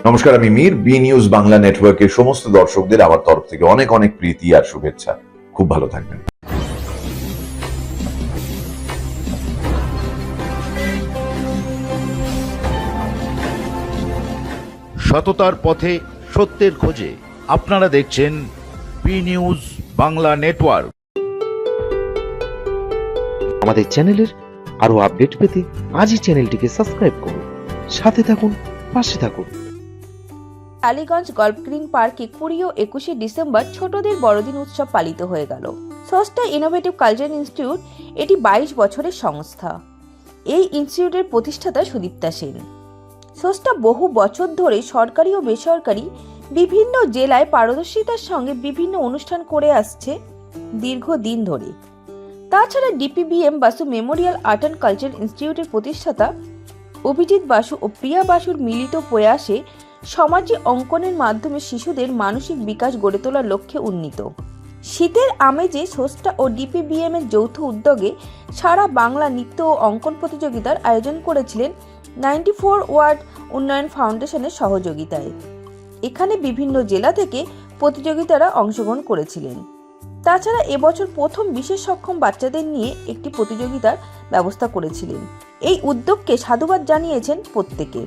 নমস্কার, আমি Mir. B news Bangla নেটওয়ার্কের সমস্ত দর্শকদের আমার তরফ থেকে অনেক অনেক প্রীতি আর শুভেচ্ছা। খুব ভালো থাকবেন। সততার পথে সত্যের খোঁজে আপনারা দেখছেন বি নিউজ বাংলা নেটওয়ার্ক। আমাদের চ্যানেলের আরো আপডেট পেতে আজই চ্যানেলটিকে সাবস্ক্রাইব করুন, সাথে থাকুন, পাশে থাকুন। টালিগঞ্জ গল্ফ গ্রিন পার্কে 20 ও 21শে ডিসেম্বর ছোটদের বড়দিন উৎসব পালিত হয়ে গেল। স্রষ্টা ইনোভেটিভ কালচার ইনস্টিটিউট এটি 22 বছরের সংস্থা। এই ইনস্টিটিউটের প্রতিষ্ঠাতা সুদীপ্তা সেন। স্রষ্টা বহু বছর ধরে সরকারি ও বেসরকারি বিভিন্ন জেলায় পারদর্শিতার সঙ্গে বিভিন্ন অনুষ্ঠান করে আসছে দীর্ঘদিন ধরে। তাছাড়া DPBM Basu memorial art and culture ইনস্টিটিউটের প্রতিষ্ঠাতা অভিজিৎ বাসু ও প্রিয়া বাসুর মিলিত প্রয়াসে সমাজে অঙ্কনের মাধ্যমে শিশুদের মানসিক বিকাশ গড়ে তোলার লক্ষ্যে উন্নীত। শীতের আমেজে স্রষ্টা ও ডিপিবিএম এর যৌথ উদ্যোগে সারা বাংলা নৃত্য ও অঙ্কন প্রতিযোগিতার আয়োজন করেছিলেন 94 ওয়ার্ড উন্নয়ন ফাউন্ডেশনের সহযোগিতায়। এখানে বিভিন্ন জেলা থেকে প্রতিযোগিতারা অংশগ্রহণ করেছিলেন। তাছাড়া এবছর প্রথম বিশেষ সক্ষম বাচ্চাদের নিয়ে একটি প্রতিযোগিতার ব্যবস্থা করেছিলেন। এই উদ্যোগকে সাধুবাদ জানিয়েছেন প্রত্যেকে।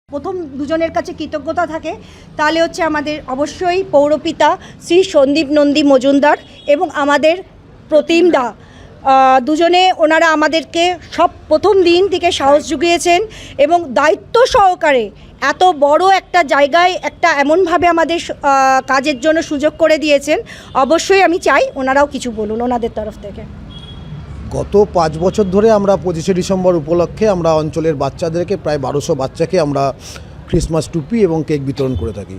প্রথম দুজনের কাছে কৃতজ্ঞতা থাকে, তাহলে হচ্ছে আমাদের অবশ্যই পৌরপিতা শ্রী সন্দীপ নন্দী মজুমদার এবং আমাদের প্রতিম দা। দুজনে ওনারা আমাদেরকে সব প্রথম দিন থেকে সাহস জুগিয়েছেন এবং দায়িত্ব সহকারে এত বড় একটা জায়গায় একটা এমনভাবে আমাদের কাজের জন্য সুযোগ করে দিয়েছেন। অবশ্যই আমি চাই ওনারাও কিছু বলুন ওনাদের তরফ থেকে। গত 5 বছর ধরে আমরা 25শে ডিসেম্বর উপলক্ষে আমরা অঞ্চলের বাচ্চাদেরকে প্রায় 1200 বাচ্চাকে আমরা ক্রিসমাস টুপি এবং কেক বিতরণ করে থাকি।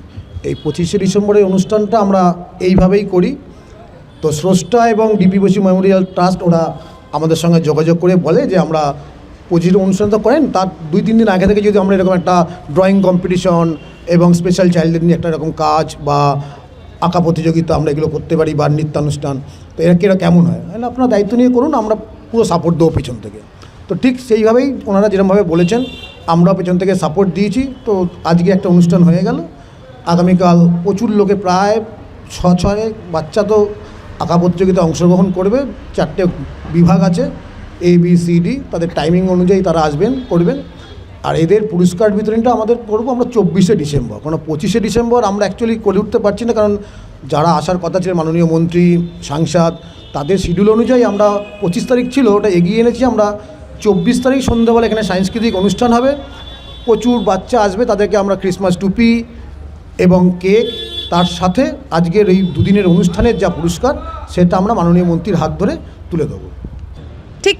এই 25শে ডিসেম্বরের অনুষ্ঠানটা আমরা এইভাবেই করি। তো স্রষ্টা এবং ডিপিবিএম মেমোরিয়াল ট্রাস্ট ওরা আমাদের সঙ্গে যোগাযোগ করে বলে যে আমরা 25 অনুষ্ঠান তো করেন, তার 2-3 দিন আগে থেকে যদি আমরা এরকম একটা ড্রয়িং কম্পিটিশন এবং স্পেশাল চাইল্ডদের নিয়ে একটা এরকম কাজ বা আঁকা প্রতিযোগিতা আমরা এগুলো করতে পারি বা নৃত্যানুষ্ঠান, তো এরা কেমন হয়, আপনারা দায়িত্ব নিয়ে করুন, আমরা পুরো সাপোর্ট দেবো পেছন থেকে। তো ঠিক সেইভাবেই ওনারা যেরকমভাবে বলেছেন আমরা পেছন থেকে সাপোর্ট দিয়েছি। তো আজকে একটা অনুষ্ঠান হয়ে গেল। আগামীকাল প্রচুর লোকে প্রায় 6 বাচ্চা তো আঁকা প্রতিযোগিতায় অংশগ্রহণ করবে। 4টে বিভাগ আছে, ABCD, তাদের টাইমিং অনুযায়ী তারা আসবেন, করবেন। আর এদের পুরস্কার বিতরণটা আমাদের করবো আমরা 24শে ডিসেম্বর। কারণ 25শে ডিসেম্বর আমরা অ্যাকচুয়ালি করে উঠতে পারছি না, কারণ যারা আসার কথা ছিলেন মাননীয় মন্ত্রী, সাংসদ, তাদের শিডিউল অনুযায়ী আমরা 25 তারিখ ছিল, ওটা এগিয়ে এনেছি। আমরা 24 তারিখ সন্ধ্যাবেলা এখানে সাংস্কৃতিক অনুষ্ঠান হবে, প্রচুর বাচ্চা আসবে, তাদেরকে আমরা ক্রিসমাস টুপি এবং কেক, তার সাথে আজকের এই দুদিনের অনুষ্ঠানের যা পুরস্কার সেটা আমরা মাননীয় মন্ত্রীর হাত ধরে তুলে দেবো। ঠিক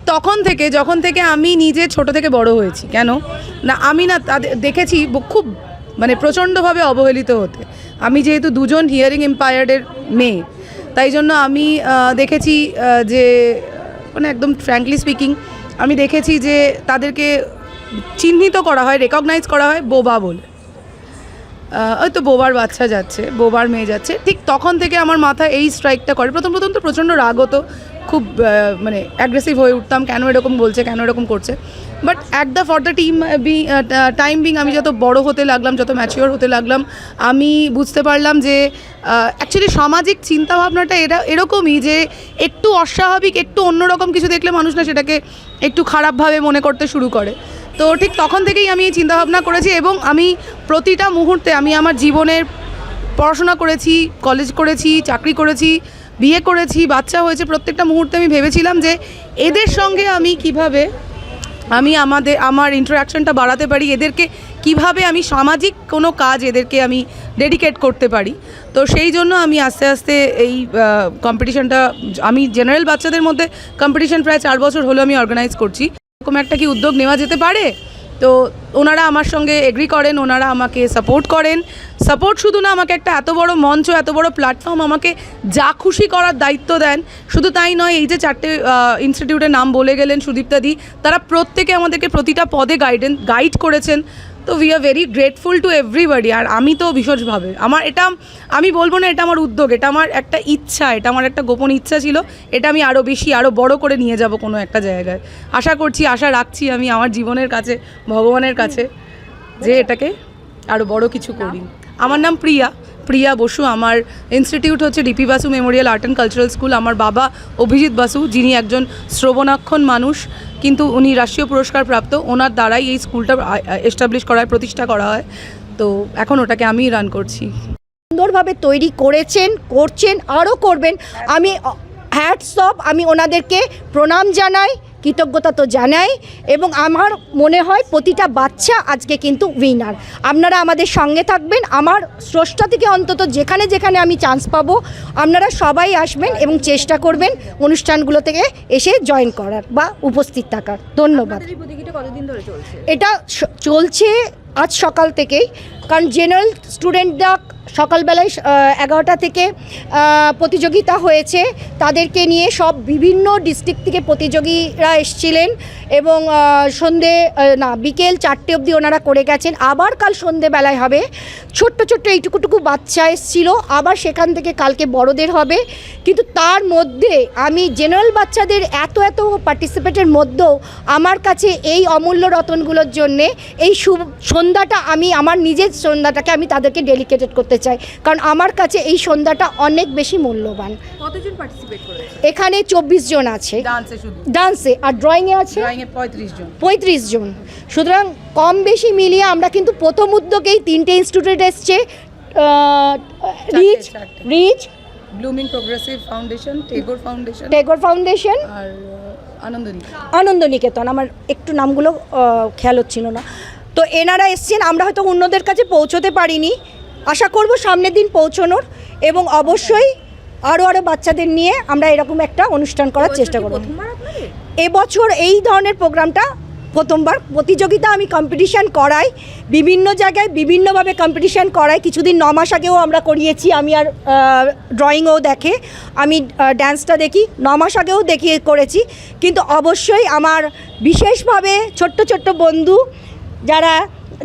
যখন থেকে আমি নিজে ছোট থেকে বড় হয়েছি, কেন না আমি না তাদের দেখেছি খুব প্রচণ্ডভাবে অবহেলিত হতে। আমি যেহেতু দুজন হিয়ারিং ইম্পায়ার্ডের মেয়ে, তাই জন্য আমি দেখেছি যে একদম ফ্র্যাঙ্কলি স্পিকিং আমি দেখেছি যে তাদেরকে চিহ্নিত করা হয়, রেকগনাইজ করা হয় বোবা বলে। ওই তো বোবার বাচ্চা যাচ্ছে, বোবার মেয়ে যাচ্ছে। ঠিক তখন থেকে আমার মাথায় এই স্ট্রাইকটা করে। প্রথম তো প্রচণ্ড রাগ হতো, খুব অ্যাগ্রেসিভ হয়ে উঠতাম, কেন এরকম বলছে, কেন এরকম করছে। But for the time being আমি যত বড় হতে লাগলাম, যত ম্যাচিওর হতে লাগলাম, আমি বুঝতে পারলাম যে অ্যাকচুয়ালি সামাজিক চিন্তাভাবনাটা এরকমই যে একটু অস্বাভাবিক, একটু অন্যরকম কিছু দেখলে মানুষ না সেটাকে একটু খারাপভাবে মনে করতে শুরু করে। তো ঠিক তখন থেকেই আমি এই চিন্তাভাবনা করেছি এবং আমি প্রতিটা মুহূর্তে আমি আমার জীবনের পড়াশোনা করেছি, কলেজ করেছি, চাকরি করেছি, বিয়ে করেছি, বাচ্চা হয়েছে, প্রত্যেকটা মুহূর্তে আমি ভেবেছিলাম যে এদের সঙ্গে আমি কিভাবে আমার ইন্টারাকশনটা বাড়াতে পারি, এদেরকে কিভাবে আমি সামাজিক কোনো কাজ এদেরকে আমি ডেডিকেট করতে পারি। তো সেই জন্য আমি আস্তে আস্তে এই কম্পিটিশনটা, আমি জেনারেল বাচ্চাদের মধ্যে কম্পিটিশন প্রায় 4 বছর হলো আমি অর্গানাইজ করছি। এরকম একটা কি উদ্যোগ নেওয়া যেতে পারে? তো ওনারা আমার সঙ্গে এগ্রি করেন, ওনারা আমাকে সাপোর্ট করেন। সাপোর্ট শুধু না, আমাকে একটা এত বড় মঞ্চ, এত বড় প্ল্যাটফর্ম, আমাকে যা খুশি করার দায়িত্ব দেন। শুধু তাই নয়, এই যে 4টে ইনস্টিটিউটের নাম বলে গেলেন সুদীপ্তাদি, তারা প্রত্যেকে আমাদেরকে প্রতিটা পদে গাইড করেছেন। তো we are very grateful to everybody. আর আমি তো ভীষণভাবে আমি বলবো না এটা আমার উদ্যোগ, এটা আমার একটা ইচ্ছা, এটা আমার একটা গোপন ইচ্ছা ছিল। এটা আমি আরও বেশি, আরও বড় করে নিয়ে যাব কোনো একটা জায়গায়। আশা রাখছি আমি আমার জীবনের কাছে, ভগবানের কাছে, যে এটাকে আরও বড় কিছু করি। আমার নাম প্রিয়া বসু। আমার ইনস্টিটিউট হচ্ছে DP Basu memorial art and cultural school. আমার বাবা অভিজিৎ বাসু, যিনি একজন শ্রবণাক্ষণ মানুষ, কিন্তু উনি রাষ্ট্রীয় পুরস্কার প্রাপ্ত। ওনার দ্বারাই এই স্কুলটা এস্টাবলিশ করা হয়, প্রতিষ্ঠা করা হয়। তো এখন ওটাকে আমিই রান করছি। সুন্দরভাবে তৈরি করছেন আরও করবেন। আমি হ্যাটস অফ, আমি ওনাদেরকে প্রণাম জানাই, কৃতজ্ঞতা তো জানাই, এবং আমার মনে হয় প্রতিটা বাচ্চা আজকে কিন্তু উইনার। আপনারা আমাদের সঙ্গে থাকবেন, আমার স্রষ্টা থেকে অন্তত যেখানে যেখানে আমি চান্স পাবো আপনারা সবাই আসবেন এবং চেষ্টা করবেন অনুষ্ঠানগুলো থেকে এসে জয়েন করার বা উপস্থিত থাকার। ধন্যবাদ। এটা চলছে আজ সকাল থেকেই, কারণ জেনারেল স্টুডেন্টরা সকালবেলায় 11টা থেকে প্রতিযোগিতা হয়েছে। তাদেরকে নিয়ে সব বিভিন্ন ডিস্ট্রিক্ট থেকে প্রতিযোগীরা এসেছিলেন এবং বিকেল 4টে অবধি ওনারা করে গেছেন। আবার কাল সন্ধেবেলায় হবে। ছোট্ট এইটুকুটুকু বাচ্চা এসেছিল, আবার সেখান থেকে কালকে বড়দের হবে। কিন্তু তার মধ্যে আমি জেনারেল বাচ্চাদের এত পার্টিসিপেটের মধ্যেও আমার কাছে এই অমূল্য রতনগুলোর জন্যে এই সন্ধ্যাটা, আমি আমার নিজের সন্ধ্যাটাকে আমি তাদেরকে ডেডিকেটেড করতে চাই, কারণ আমার কাছে এই সন্ধ্যাটা অনেক বেশি মূল্যবান। কতজন পার্টিসিপেট করেছে? এখানে 24 জন আছে ডান্সে, আর ড্রয়িংয়ে আছে 35 জন। সুতরাং কম বেশি মিলিয়ে আমরা কিন্তু প্রথম উদ্যোগেই 3টে ইনস্টিটিউট এসছে, rich, blooming progressive foundation, Tagore foundation আর আনন্দনিকেতন। আমার একটু নামগুলো খেয়াল হচ্ছিল না। তো এনারা এসছেন, আমরা হয়তো অন্যদের কাছে পৌঁছতে পারিনি, আশা করব সামনের দিন পৌঁছানোর, এবং অবশ্যই আরও বাচ্চাদের নিয়ে আমরা এরকম একটা অনুষ্ঠান করার চেষ্টা করব। এবছর এই ধরনের প্রোগ্রামটা প্রথমবার। প্রতিযোগিতা আমি কম্পিটিশান করাই, বিভিন্ন জায়গায় বিভিন্নভাবে কম্পিটিশান করাই। কিছুদিন 9 মাস আগেও আমরা করিয়েছি। আমি আর ড্রয়িংও দেখে, আমি ড্যান্সটা দেখি, 9 মাস আগেও করেছি। কিন্তু অবশ্যই আমার বিশেষভাবে ছোট্ট বন্ধু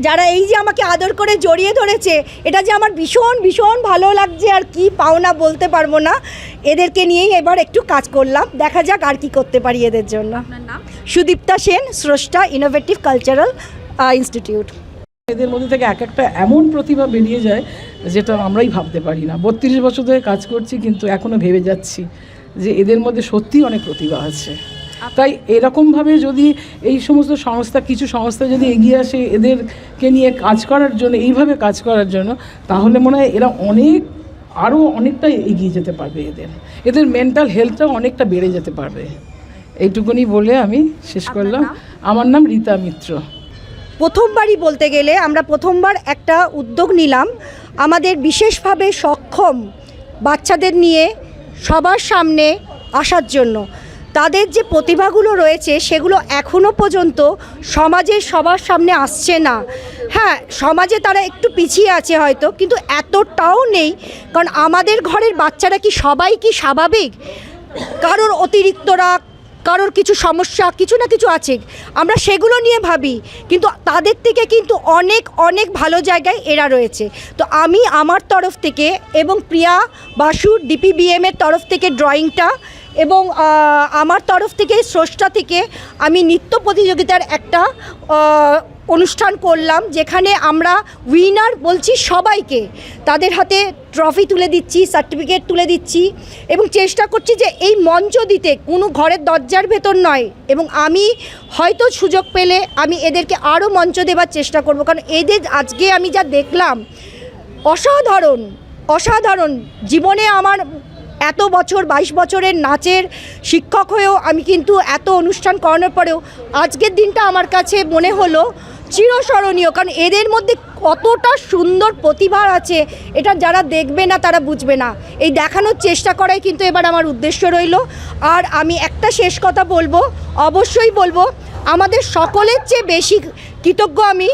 যারা এই যে আমাকে আদর করে জড়িয়ে ধরেছে, এটা যে আমার ভীষণ ভালো লাগছে, আর কি পাওনা বলতে পারবো না। এদেরকে নিয়েই এবার একটু কাজ করলাম, দেখা যাক আর কি করতে পারি এদের জন্য। সুদীপ্তা সেন, স্রষ্টা, ইনোভেটিভ কালচারাল ইনস্টিটিউট। এদের মধ্যে থেকে একটা এমন প্রতিভা বেরিয়ে যায় যেটা আমরাই ভাবতে পারি না। 32 বছর ধরে কাজ করছি, কিন্তু এখনও ভেবে যাচ্ছি যে এদের মধ্যে সত্যিই অনেক প্রতিভা আছে। তাই এরকমভাবে যদি এই সমস্ত কিছু সংস্থা যদি এগিয়ে আসে এদেরকে নিয়ে কাজ করার জন্য, এইভাবে কাজ করার জন্য, তাহলে মনে হয় এরা আরও অনেকটা এগিয়ে যেতে পারবে। এদের মেন্টাল হেলথটাও অনেকটা বেড়ে যেতে পারবে। এইটুকুনি বলে আমি শেষ করলাম। আমার নাম রীতা মিত্র। প্রথমবারই বলতে গেলে আমরা প্রথমবার একটা উদ্যোগ নিলাম আমাদের বিশেষভাবে সক্ষম বাচ্চাদের নিয়ে সবার সামনে আসার জন্য। তাদের যে প্রতিভাগুলো রয়েছে সেগুলো এখনও পর্যন্ত সমাজের সবার সামনে আসছে না। হ্যাঁ, সমাজে তারা একটু পিছিয়ে আছে হয়তো, কিন্তু এতটাও নেই। কারণ আমাদের ঘরের বাচ্চারা কি সবাই কি স্বাভাবিক? কারোর অতিরিক্ত রাগ, কারোর কিছু সমস্যা, কিছু না কিছু আছে, আমরা সেগুলো নিয়ে ভাবি, কিন্তু তাদের থেকে কিন্তু অনেক ভালো জায়গায় এরা রয়েছে। তো আমি আমার তরফ থেকে এবং প্রিয়া বাসুর ডিপিবিএমের তরফ থেকে ড্রয়িংটা, এবং আমার তরফ থেকে স্রষ্টা থেকে আমি নৃত্য প্রতিযোগিতার একটা অনুষ্ঠান করলাম, যেখানে আমরা উইনার বলছি সবাইকে, তাদের হাতে ট্রফি তুলে দিচ্ছি, সার্টিফিকেট তুলে দিচ্ছি, এবং চেষ্টা করছি যে এই মঞ্চ দিতে কোনো ঘরের দরজার ভেতর নয়। এবং আমি হয়তো সুযোগ পেলে আমি এদেরকে আরও মঞ্চ দেওয়ার চেষ্টা করব, কারণ এদের আজকে আমি যা দেখলাম অসাধারণ। জীবনে আমার এত বছর 22 বছরের নাচের শিক্ষক হয়েও আমি কিন্তু এত অনুষ্ঠান করানোর পরেও আজকের দিনটা আমার কাছে মনে হলো চিরস্মরণীয়, কারণ এদের মধ্যে কতটা সুন্দর প্রতিভা আছে এটা যারা দেখবে না তারা বুঝবে না। এই দেখানোর চেষ্টা করাই কিন্তু এবার আমার উদ্দেশ্য রইল। আর আমি একটা শেষ কথা অবশ্যই বলবো, আমাদের সকলের চেয়ে বেশি কৃতজ্ঞ আমি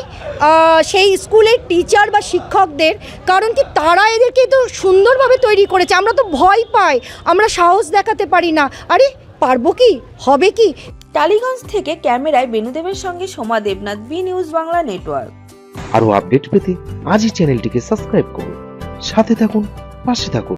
সেই স্কুলের টিচার বা শিক্ষকদের, কারণ কি তারা এদেরকে তো সুন্দরভাবে তৈরি করেছে। আমরা তো ভয় পাই, আমরা সাহস দেখাতে পারি না, আরে পারবো কি, হবে কি। টালিগঞ্জ থেকে ক্যামেরায় বেনুদেবের সঙ্গে Soma Debnath, B news Bangla network. আরও আপডেট পেতে আজই চ্যানেলটিকে সাবস্ক্রাইব করুন, সাথে থাকুন, পাশে থাকুন।